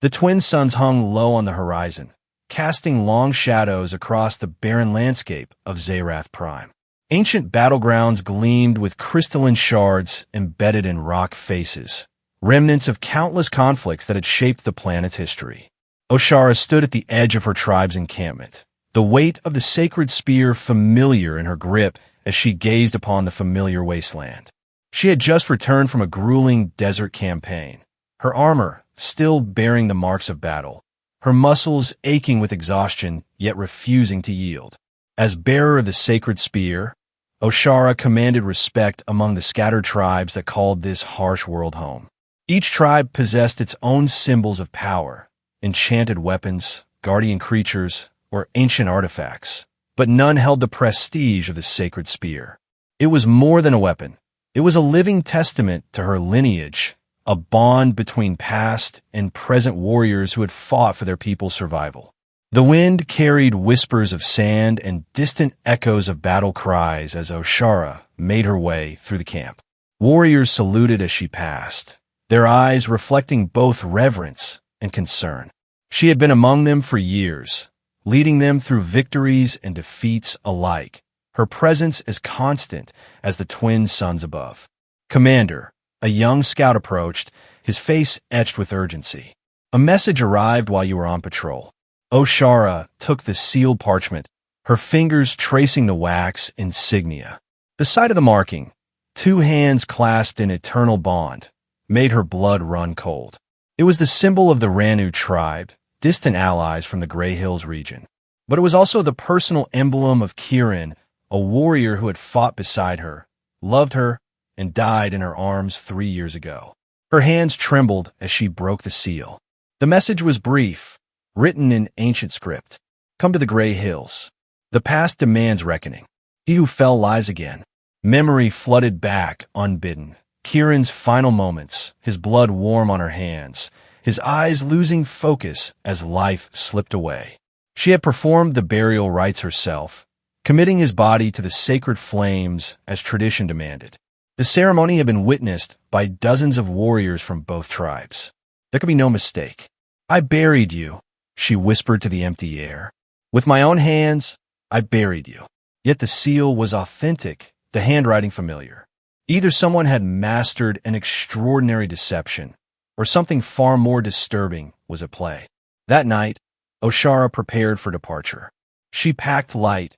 The twin suns hung low on the horizon, casting long shadows across the barren landscape of Zerath Prime. Ancient battlegrounds gleamed with crystalline shards embedded in rock faces, remnants of countless conflicts that had shaped the planet's history. Oshara stood at the edge of her tribe's encampment, the weight of the sacred spear familiar in her grip as she gazed upon the familiar wasteland. She had just returned from a grueling desert campaign, her armor still bearing the marks of battle, her muscles aching with exhaustion yet refusing to yield. As bearer of the sacred spear, Oshara commanded respect among the scattered tribes that called this harsh world home. Each tribe possessed its own symbols of power, enchanted weapons, guardian creatures, or ancient artifacts, but none held the prestige of the sacred spear. It was more than a weapon. It was a living testament to her lineage, a bond between past and present warriors who had fought for their people's survival. The wind carried whispers of sand and distant echoes of battle cries as Oshara made her way through the camp. Warriors saluted as she passed, their eyes reflecting both reverence and concern. She had been among them for years, leading them through victories and defeats alike, her presence as constant as the twin suns above. "Commander," a young scout approached, his face etched with urgency. "A message arrived while you were on patrol." Oshara took the sealed parchment, her fingers tracing the wax insignia. The sight of the marking, two hands clasped in eternal bond, made her blood run cold. It was the symbol of the Ranu tribe, distant allies from the Grey Hills region. But it was also the personal emblem of Kirin, a warrior who had fought beside her, loved her, and died in her arms 3 years ago. Her hands trembled as she broke the seal. The message was brief, written in ancient script. "Come to the Grey Hills. The past demands reckoning. He who fell lies again." Memory flooded back unbidden. Kirin's final moments, his blood warm on her hands, his eyes losing focus as life slipped away. She had performed the burial rites herself, committing his body to the sacred flames as tradition demanded. The ceremony had been witnessed by dozens of warriors from both tribes. There could be no mistake. "I buried you," she whispered to the empty air. "With my own hands, I buried you." Yet the seal was authentic, the handwriting familiar. Either someone had mastered an extraordinary deception, or something far more disturbing was at play. That night, Oshara prepared for departure. She packed light,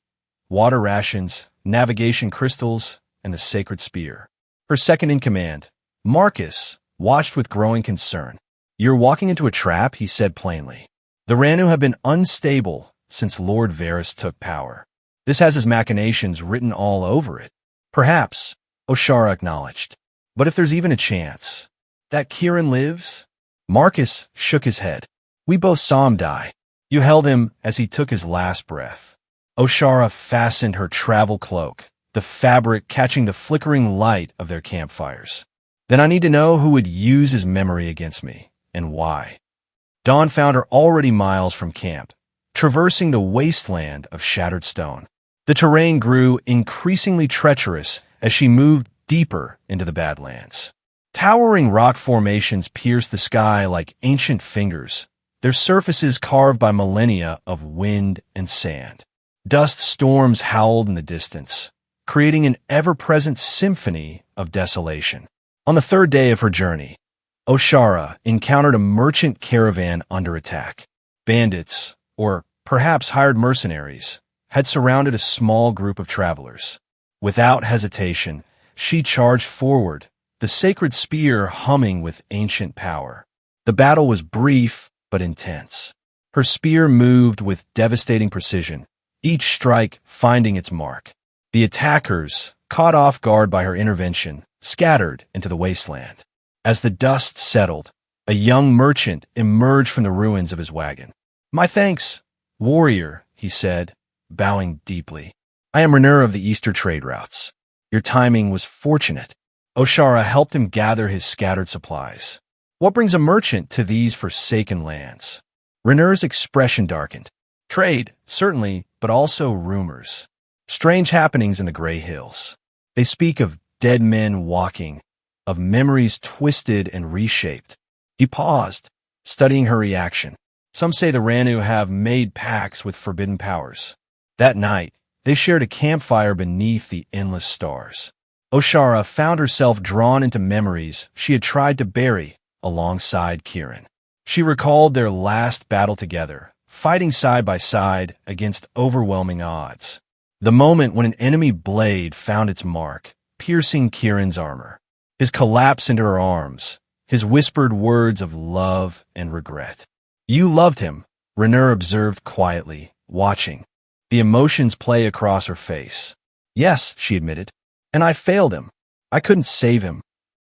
water rations, navigation crystals, and the sacred spear. Her second in command, Marcus, watched with growing concern. "You're walking into a trap," he said plainly. "The Ranu have been unstable since Lord Varys took power. This has his machinations written all over it." "Perhaps," Oshara acknowledged. "But if there's even a chance that Kirin lives?" Marcus shook his head. "We both saw him die. You held him as he took his last breath." Oshara fastened her travel cloak, the fabric catching the flickering light of their campfires. "Then I need to know who would use his memory against me, and why." Dawn found her already miles from camp, traversing the wasteland of shattered stone. The terrain grew increasingly treacherous as she moved deeper into the Badlands. Towering rock formations pierced the sky like ancient fingers, their surfaces carved by millennia of wind and sand. Dust storms howled in the distance, creating an ever-present symphony of desolation. On the third day of her journey, Oshara encountered a merchant caravan under attack. Bandits, or perhaps hired mercenaries, had surrounded a small group of travelers. Without hesitation, she charged forward, the sacred spear humming with ancient power. The battle was brief but intense. Her spear moved with devastating precision, each strike finding its mark. The attackers, caught off guard by her intervention, scattered into the wasteland. As the dust settled, a young merchant emerged from the ruins of his wagon. "My thanks, warrior," he said, bowing deeply. "I am Renner of the Easter trade routes. Your timing was fortunate." Oshara helped him gather his scattered supplies. "What brings a merchant to these forsaken lands?" Renner's expression darkened. "Trade, certainly, but also rumors. Strange happenings in the Grey Hills. They speak of dead men walking, of memories twisted and reshaped." He paused, studying her reaction. Some say the Ranu have made pacts with forbidden powers. That night, they shared a campfire beneath the endless stars. Oshara found herself drawn into memories she had tried to bury alongside Kirin. She recalled their last battle together, fighting side by side against overwhelming odds. The moment when an enemy blade found its mark, piercing Kirin's armor. His collapse into her arms, his whispered words of love and regret. "You loved him," Rainier observed quietly, watching. The emotions play across her face. "Yes," she admitted, "and I failed him. I couldn't save him.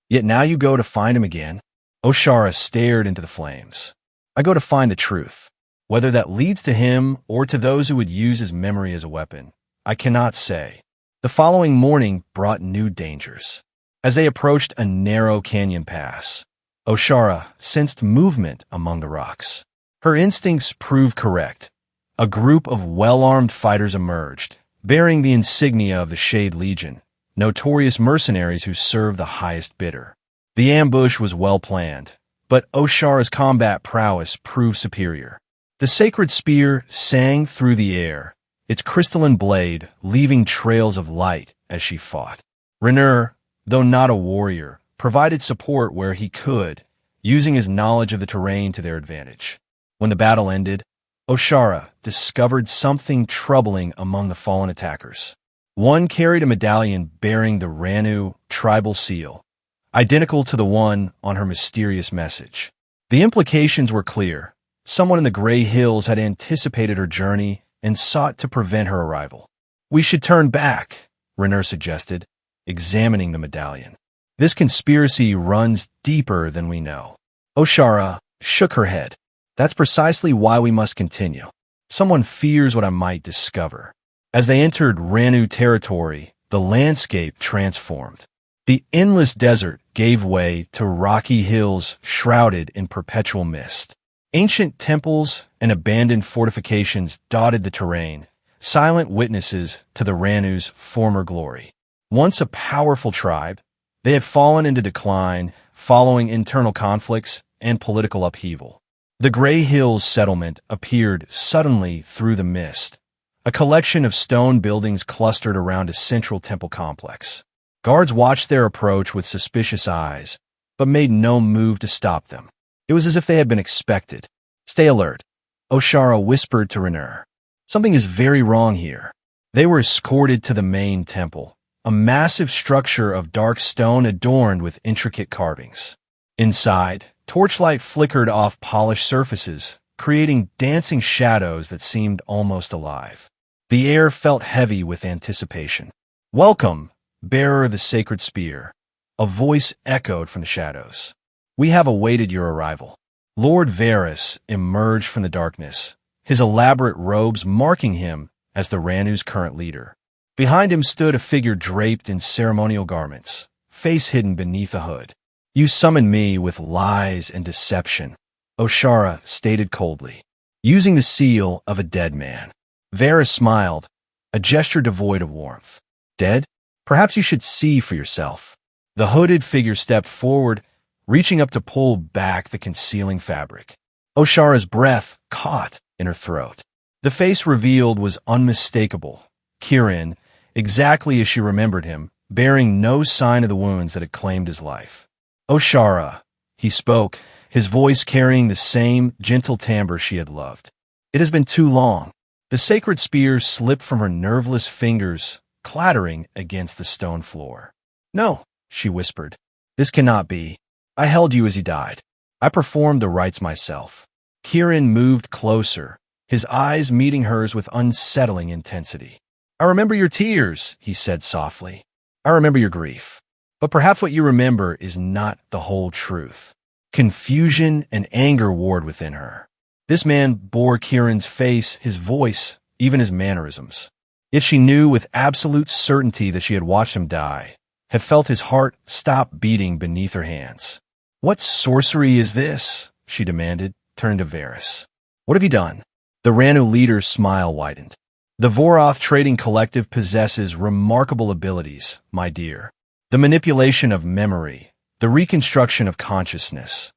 Yet now you go to find him again." Oshara stared into the flames. "I go to find the truth. Whether that leads to him or to those who would use his memory as a weapon, I cannot say." The following morning brought new dangers. As they approached a narrow canyon pass, Oshara sensed movement among the rocks. Her instincts proved correct. A group of well-armed fighters emerged, bearing the insignia of the Shade Legion, notorious mercenaries who served the highest bidder. The ambush was well planned, but Oshara's combat prowess proved superior. The sacred spear sang through the air, its crystalline blade leaving trails of light as she fought. Rainier, though not a warrior, provided support where he could, using his knowledge of the terrain to their advantage. When the battle ended, Oshara discovered something troubling among the fallen attackers. One carried a medallion bearing the Ranu tribal seal, identical to the one on her mysterious message. The implications were clear. Someone in the Grey Hills had anticipated her journey and sought to prevent her arrival. "We should turn back," Rainier suggested, examining the medallion. "This conspiracy runs deeper than we know." Oshara shook her head. "That's precisely why we must continue. Someone fears what I might discover." As they entered Ranu territory, the landscape transformed. The endless desert gave way to rocky hills shrouded in perpetual mist. Ancient temples and abandoned fortifications dotted the terrain, silent witnesses to the Ranu's former glory. Once a powerful tribe, they had fallen into decline following internal conflicts and political upheaval. The Grey Hills settlement appeared suddenly through the mist, a collection of stone buildings clustered around a central temple complex. Guards watched their approach with suspicious eyes, but made no move to stop them. It was as if they had been expected. "Stay alert," Oshara whispered to Rainier. "Something is very wrong here." They were escorted to the main temple, a massive structure of dark stone adorned with intricate carvings. Inside, torchlight flickered off polished surfaces, creating dancing shadows that seemed almost alive. The air felt heavy with anticipation. "Welcome, bearer of the sacred spear," a voice echoed from the shadows. "We have awaited your arrival." Lord Varys emerged from the darkness, his elaborate robes marking him as the Ranu's current leader. Behind him stood a figure draped in ceremonial garments, face hidden beneath a hood. "You summoned me with lies and deception," Oshara stated coldly, using the seal of a dead man. Varys smiled, a gesture devoid of warmth. "Dead? Perhaps you should see for yourself." The hooded figure stepped forward, reaching up to pull back the concealing fabric. Oshara's breath caught in her throat. The face revealed was unmistakable. Kirin, exactly as she remembered him, bearing no sign of the wounds that had claimed his life. "Oshara," he spoke, his voice carrying the same gentle timbre she had loved. "It has been too long." The sacred spear slipped from her nerveless fingers, clattering against the stone floor. "No," she whispered. "This cannot be. I held you as you died. I performed the rites myself." Kirin moved closer, his eyes meeting hers with unsettling intensity. "I remember your tears," he said softly. "I remember your grief. But perhaps what you remember is not the whole truth." Confusion and anger warred within her. This man bore Kirin's face, his voice, even his mannerisms. Yet she knew with absolute certainty that she had watched him die, had felt his heart stop beating beneath her hands. "What sorcery is this?" she demanded, turning to Varys. "What have you done?" The Ranu leader's smile widened. "The Voroth Trading Collective possesses remarkable abilities, my dear. The manipulation of memory, the reconstruction of consciousness.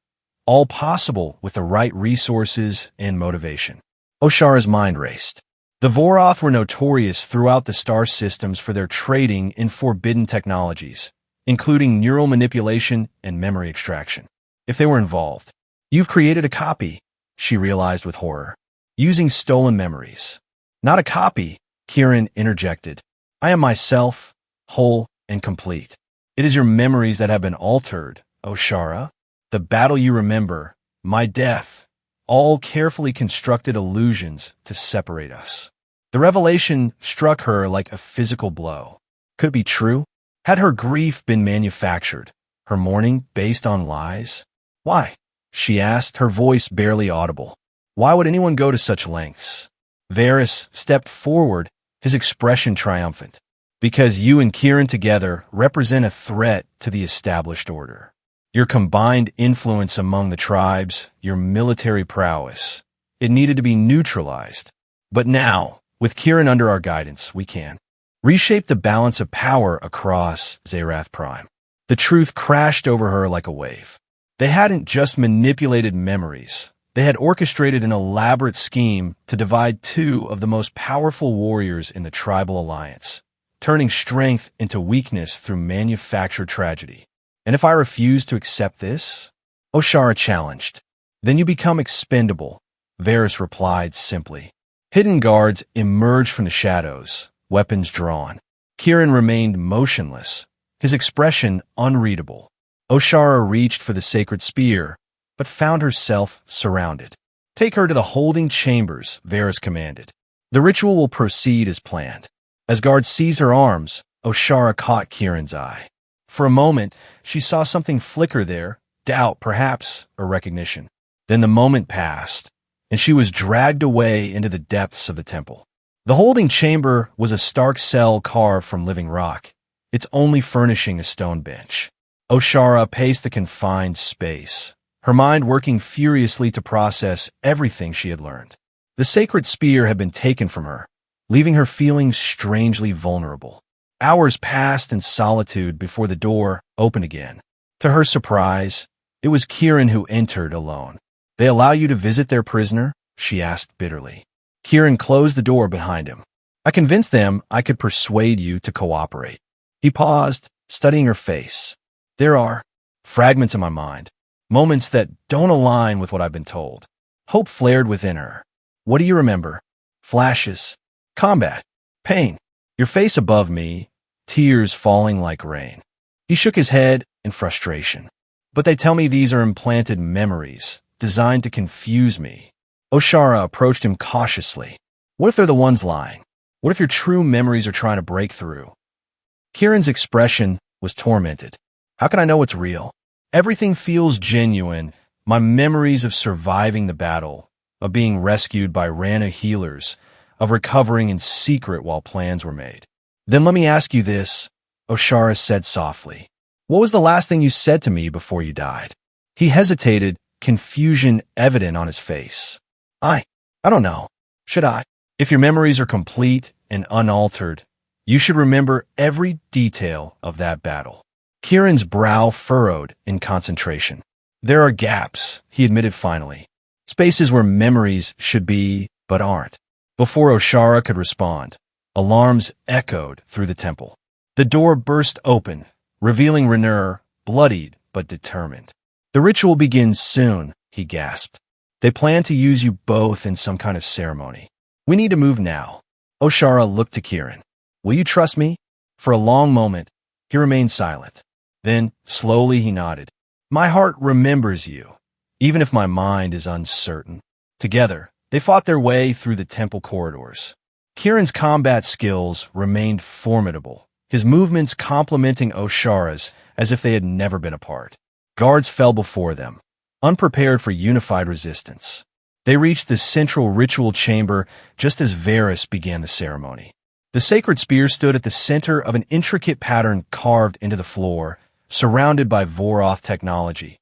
all possible with the right resources and motivation. Oshara's mind raced. The Voroth were notorious throughout the star systems for their trading in forbidden technologies, including neural manipulation and memory extraction. If they were involved, you've created a copy, she realized with horror, using stolen memories. Not a copy, Kieran interjected. I am myself, whole and complete. It is your memories that have been altered, Oshara. The battle you remember, my death, all carefully constructed illusions to separate us. The revelation struck her like a physical blow. Could it be true? Had her grief been manufactured, her mourning based on lies? Why? She asked, her voice barely audible. Why would anyone go to such lengths? Varys stepped forward, his expression triumphant. Because you and Kieran together represent a threat to the established order. Your combined influence among the tribes, your military prowess, it needed to be neutralized. But now, with Kieran under our guidance, we can reshape the balance of power across Zerath Prime. The truth crashed over her like a wave. They hadn't just manipulated memories. They had orchestrated an elaborate scheme to divide two of the most powerful warriors in the tribal alliance, turning strength into weakness through manufactured tragedy. And if I refuse to accept this? Oshara challenged. Then you become expendable, Varys replied simply. Hidden guards emerged from the shadows, weapons drawn. Kieran remained motionless, his expression unreadable. Oshara reached for the sacred spear, but found herself surrounded. Take her to the holding chambers, Varys commanded. The ritual will proceed as planned. As guards seized her arms, Oshara caught Kieran's eye. For a moment, she saw something flicker there, doubt perhaps, or recognition. Then the moment passed, and she was dragged away into the depths of the temple. The holding chamber was a stark cell carved from living rock, its only furnishing a stone bench. Oshara paced the confined space, her mind working furiously to process everything she had learned. The sacred spear had been taken from her, leaving her feeling strangely vulnerable. Hours passed in solitude before the door opened again. To her surprise, it was Kieran who entered alone. They allow you to visit their prisoner? She asked bitterly. Kieran closed the door behind him. I convinced them I could persuade you to cooperate. He paused, studying her face. There are fragments in my mind, moments that don't align with what I've been told. Hope flared within her. What do you remember? Flashes, combat, pain, your face above me, tears falling like rain. He shook his head in frustration. But they tell me these are implanted memories, designed to confuse me. Oshara approached him cautiously. What if they're the ones lying? What if your true memories are trying to break through? Kieran's expression was tormented. How can I know what's real? Everything feels genuine. My memories of surviving the battle, of being rescued by Rana healers, of recovering in secret while plans were made. Then let me ask you this, Oshara said softly. What was the last thing you said to me before you died? He hesitated, confusion evident on his face. I don't know. Should I? If your memories are complete and unaltered, you should remember every detail of that battle. Kieran's brow furrowed in concentration. There are gaps, he admitted finally. Spaces where memories should be, but aren't. Before Oshara could respond, alarms echoed through the temple. The door burst open, revealing Rhaenyra, bloodied but determined. The ritual begins soon, he gasped. They plan to use you both in some kind of ceremony. We need to move now. Oshara looked to Kieran. Will you trust me? For a long moment, he remained silent. Then, slowly he nodded. My heart remembers you, even if my mind is uncertain. Together, they fought their way through the temple corridors. Kieran's combat skills remained formidable, his movements complementing Oshara's as if they had never been apart. Guards fell before them, unprepared for unified resistance. They reached the central ritual chamber just as Varys began the ceremony. The sacred spear stood at the center of an intricate pattern carved into the floor, surrounded by Voroth technology,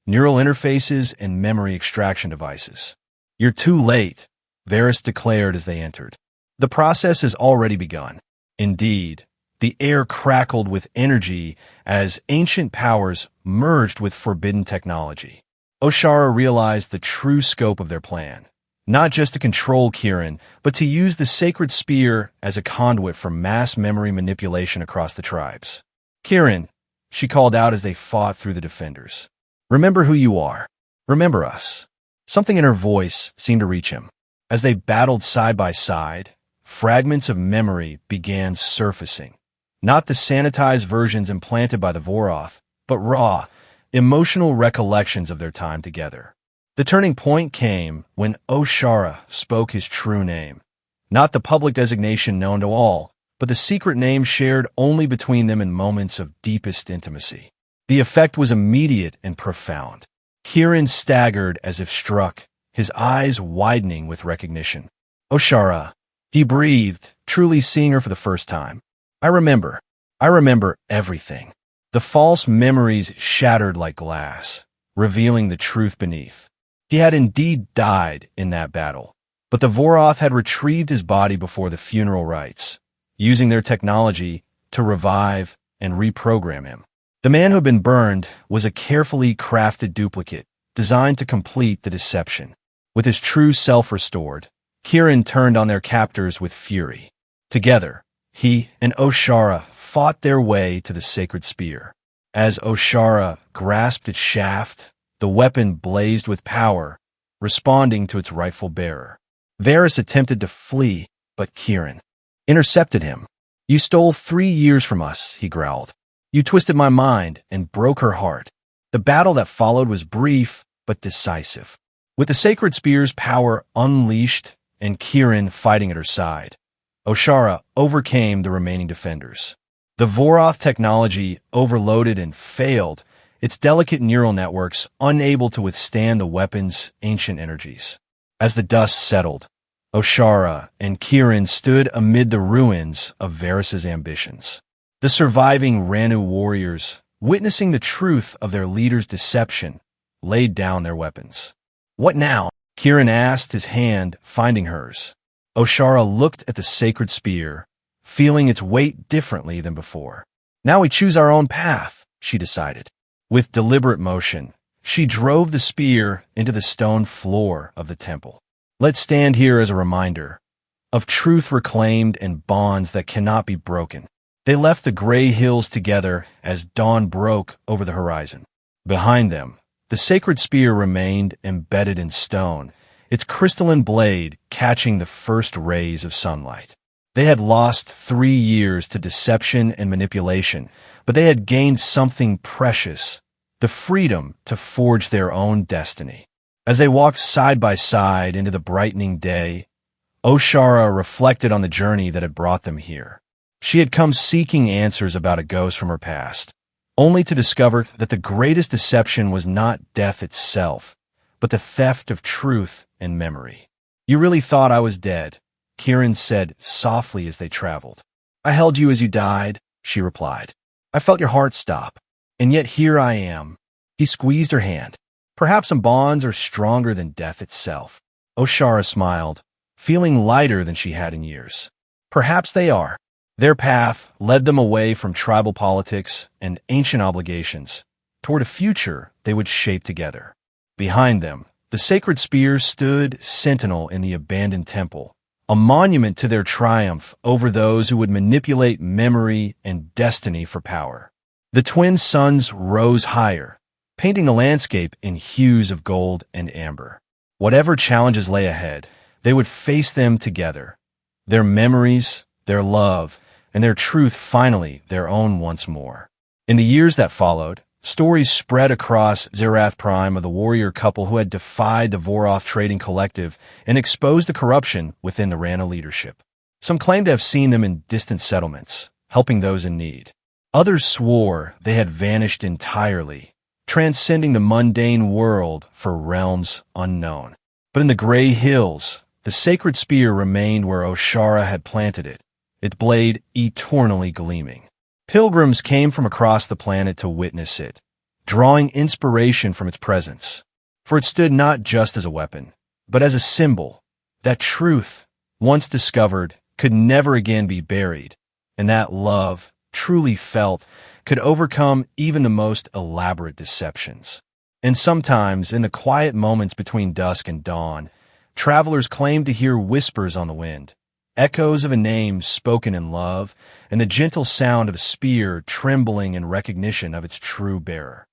neural interfaces, and memory extraction devices. You're too late, Varys declared as they entered. The process has already begun. Indeed, the air crackled with energy as ancient powers merged with forbidden technology. Oshara realized the true scope of their plan. Not just to control Kirin, but to use the sacred spear as a conduit for mass memory manipulation across the tribes. Kirin, she called out as they fought through the defenders. Remember who you are. Remember us. Something in her voice seemed to reach him. As they battled side by side, fragments of memory began surfacing. Not the sanitized versions implanted by the Voroth, but raw, emotional recollections of their time together. The turning point came when Oshara spoke his true name. Not the public designation known to all, but the secret name shared only between them in moments of deepest intimacy. The effect was immediate and profound. Kirin staggered as if struck, his eyes widening with recognition. Oshara, he breathed, truly seeing her for the first time. I remember everything. The false memories shattered like glass, revealing the truth beneath. He had indeed died in that battle, but the Voroth had retrieved his body before the funeral rites, using their technology to revive and reprogram him. The man who had been burned was a carefully crafted duplicate, designed to complete the deception. With his true self restored, Kirin turned on their captors with fury. Together, he and Oshara fought their way to the sacred spear. As Oshara grasped its shaft, the weapon blazed with power, responding to its rightful bearer. Varys attempted to flee, but Kirin intercepted him. You stole 3 years from us, he growled. You twisted my mind and broke her heart. The battle that followed was brief, but decisive. With the sacred spear's power unleashed and Kirin fighting at her side, Oshara overcame the remaining defenders. The Voroth technology overloaded and failed, its delicate neural networks unable to withstand the weapon's ancient energies. As the dust settled, Oshara and Kirin stood amid the ruins of Varys' ambitions. The surviving Ranu warriors, witnessing the truth of their leader's deception, laid down their weapons. What now? Kirin asked, his hand finding hers. Oshara looked at the sacred spear, feeling its weight differently than before. Now we choose our own path, she decided. With deliberate motion, she drove the spear into the stone floor of the temple. Let's stand here as a reminder of truth reclaimed and bonds that cannot be broken. They left the gray hills together as dawn broke over the horizon. Behind them, the sacred spear remained embedded in stone, its crystalline blade catching the first rays of sunlight. They had lost 3 years to deception and manipulation, but they had gained something precious, the freedom to forge their own destiny. As they walked side by side into the brightening day, Oshara reflected on the journey that had brought them here. She had come seeking answers about a ghost from her past, only to discover that the greatest deception was not death itself, but the theft of truth and memory. You really thought I was dead, Kirin said softly as they traveled. I held you as you died, she replied. I felt your heart stop, and yet here I am. He squeezed her hand. Perhaps some bonds are stronger than death itself. Oshara smiled, feeling lighter than she had in years. Perhaps they are. Their path led them away from tribal politics and ancient obligations, toward a future they would shape together. Behind them, the sacred spear stood sentinel in the abandoned temple, a monument to their triumph over those who would manipulate memory and destiny for power. The twin suns rose higher, painting the landscape in hues of gold and amber. Whatever challenges lay ahead, they would face them together. Their memories, their love, and their truth finally their own once more. In the years that followed, stories spread across Zerath Prime of the warrior couple who had defied the Voroth trading collective and exposed the corruption within the Rana leadership. Some claimed to have seen them in distant settlements, helping those in need. Others swore they had vanished entirely, transcending the mundane world for realms unknown. But in the gray hills, the sacred spear remained where Oshara had planted it, its blade eternally gleaming. Pilgrims came from across the planet to witness it, drawing inspiration from its presence. For it stood not just as a weapon, but as a symbol that truth, once discovered, could never again be buried, and that love, truly felt, could overcome even the most elaborate deceptions. And sometimes, in the quiet moments between dusk and dawn, travelers claim to hear whispers on the wind, echoes of a name spoken in love, and the gentle sound of a spear trembling in recognition of its true bearer.